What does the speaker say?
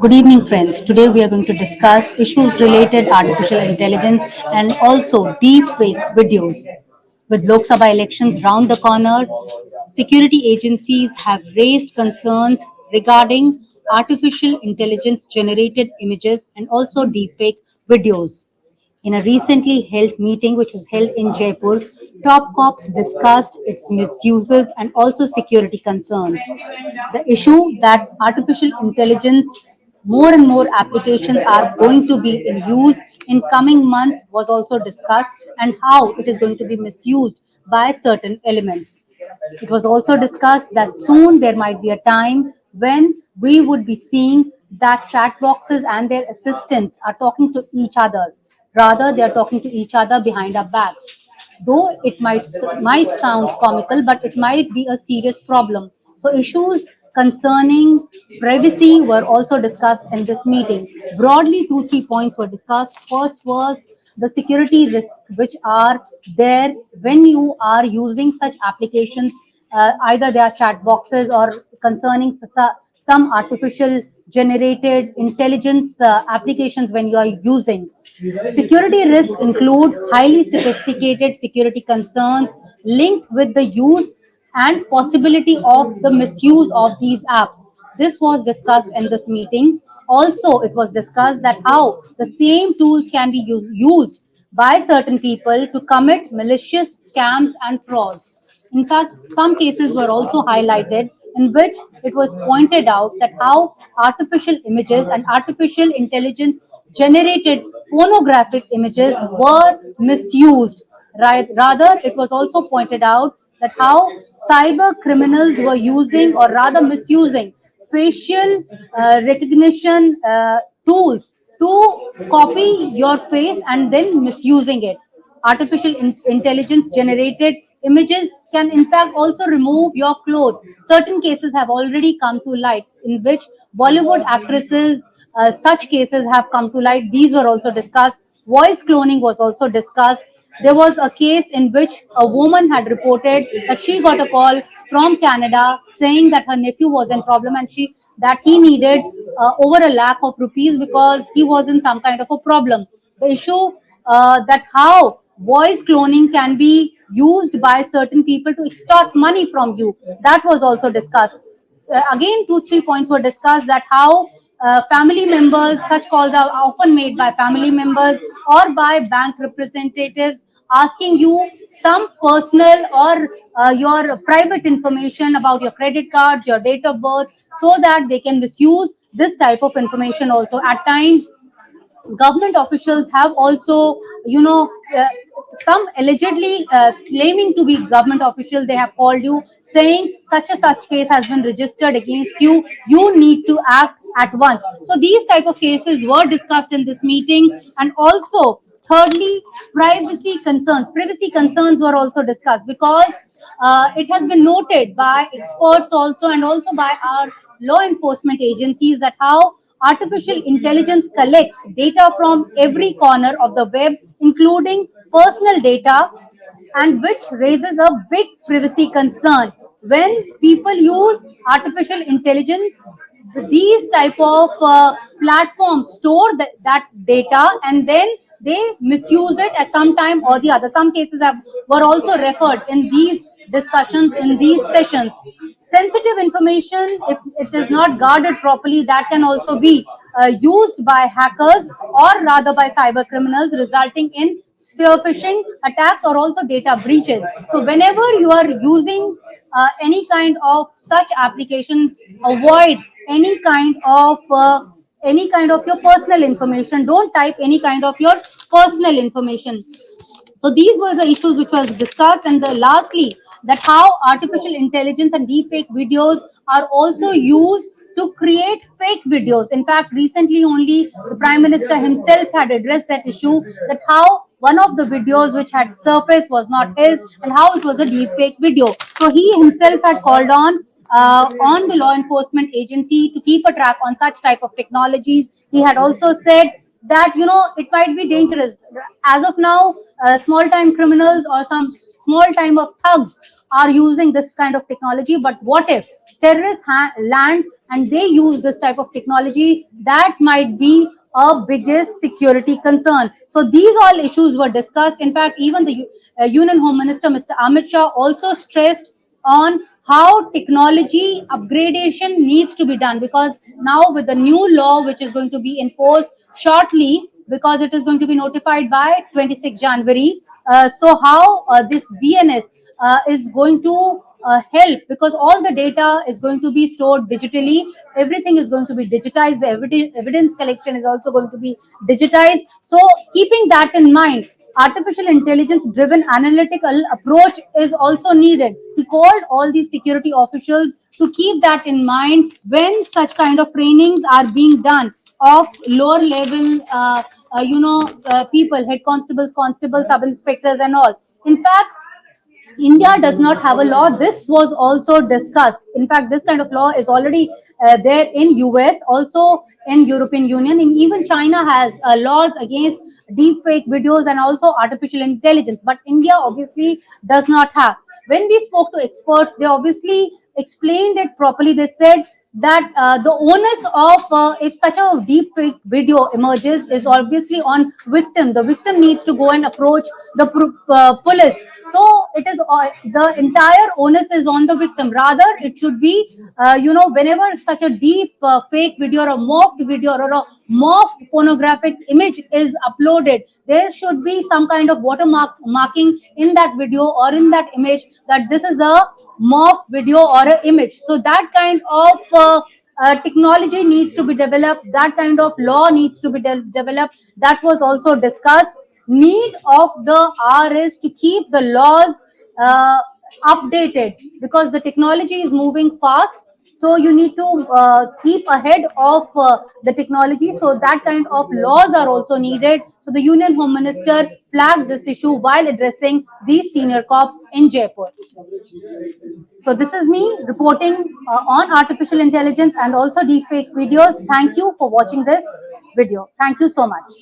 Good evening, friends. Today we are going to discuss issues related artificial intelligence and also deep fake videos. With Lok Sabha elections round the corner, security agencies have raised concerns regarding artificial intelligence generated images and also deep fake videos. In a recently held meeting, which was held in Jaipur, top cops discussed its misuses and also security concerns. The issue that artificial intelligence, more and more applications are going to be in use in coming months was also discussed, and how it is going to be misused by certain elements. It was also discussed that soon there might be a time when we would be seeing that chat boxes and their assistants are talking to each other. Rather, they are talking to each other behind our backs. Though it might sound comical, but it might be a serious problem. So issues concerning privacy were also discussed in this meeting. Broadly, two, 3 points were discussed. First was the security risks which are there when you are using such applications, either they are chat boxes or concerning some artificial generated intelligence applications when you are using. Security risks include highly sophisticated security concerns linked with the use and possibility of the misuse of these apps. This was discussed in this meeting. Also, it was discussed that how the same tools can be used by certain people to commit malicious scams and frauds. In fact, some cases were also highlighted in which it was pointed out that how artificial images and artificial intelligence generated pornographic images were misused. Right? Rather, it was also pointed out that how cyber criminals were using or rather misusing facial recognition tools to copy your face and then misusing it. Artificial intelligence generated images can in fact also remove your clothes. Certain cases have already come to light in which Bollywood actresses, such cases have come to light. These were also discussed. Voice cloning was also discussed. There was a case in which a woman had reported that she got a call from Canada saying that her nephew was in problem and he needed over a lakh of rupees because he was in some kind of a problem. The issue that how voice cloning can be used by certain people to extort money from you, that was also discussed. Again, two, 3 points were discussed that how family members, such calls are often made by family members or by bank representatives asking you some personal or your private information about your credit cards, your date of birth, so that they can misuse this type of information also. At times, government officials have also, some allegedly claiming to be government official, they have called you saying such a such case has been registered against you, you need to act at once. So these type of cases were discussed in this meeting. And also, thirdly, privacy concerns were also discussed because it has been noted by experts also and also by our law enforcement agencies that how artificial intelligence collects data from every corner of the web, including personal data, and which raises a big privacy concern. When people use artificial intelligence, these type of platforms store that data and then they misuse it at some time or the other. Some cases were also referred in these discussions, in these sessions. Sensitive information, if it is not guarded properly, that can also be used by hackers or rather by cyber criminals, resulting in spear phishing attacks or also data breaches. So whenever you are using any kind of such applications, avoid any kind of your personal information. Don't type any kind of your personal information. So these were the issues which was discussed. And lastly, that how artificial intelligence and deepfake videos are also used to create fake videos. In fact, recently only the Prime Minister himself had addressed that issue, that how one of the videos which had surfaced was not his and how it was a deepfake video. So he himself had called on the law enforcement agency to keep a track on such type of technologies. He had also said that it might be dangerous. As of now, small time criminals or some small time of thugs are using this kind of technology, but what if terrorists land and they use this type of technology? That might be a biggest security concern. So these all issues were discussed. In fact, even the Union Home Minister, Mr. Amit Shah, also stressed on how technology upgradation needs to be done, because now with the new law which is going to be enforced shortly, because it is going to be notified by 26 January. So how this BNS is going to help, because all the data is going to be stored digitally, everything is going to be digitized, the evidence collection is also going to be digitized. So keeping that in mind, artificial intelligence driven analytical approach is also needed. We called all these security officials to keep that in mind when such kind of trainings are being done of lower level people, head constables, constables, sub inspectors and all. In fact, India does not have a law. This was also discussed. In fact, this kind of law is already there in US, also in European Union, and even China has laws against deep fake videos and also artificial intelligence. But India obviously does not have. When we spoke to experts, they obviously explained it properly. They said that the onus of if such a deep fake video emerges is obviously on victim. The victim needs to go and approach the police. So it is the entire onus is on the victim. Rather, it should be whenever such a deep fake video or a morphed video or a morphed pornographic image is uploaded, there should be some kind of marking in that video or in that image that this is a morphed video or an image. So that kind of technology needs to be developed, that kind of law needs to be developed. That was also discussed. Need of the hour is to keep the laws updated, because the technology is moving fast. So you need to keep ahead of the technology. So that kind of laws are also needed. So the Union Home Minister flagged this issue while addressing these senior cops in Jaipur. So this is me reporting on artificial intelligence and also deepfake videos. Thank you for watching this video. Thank you so much.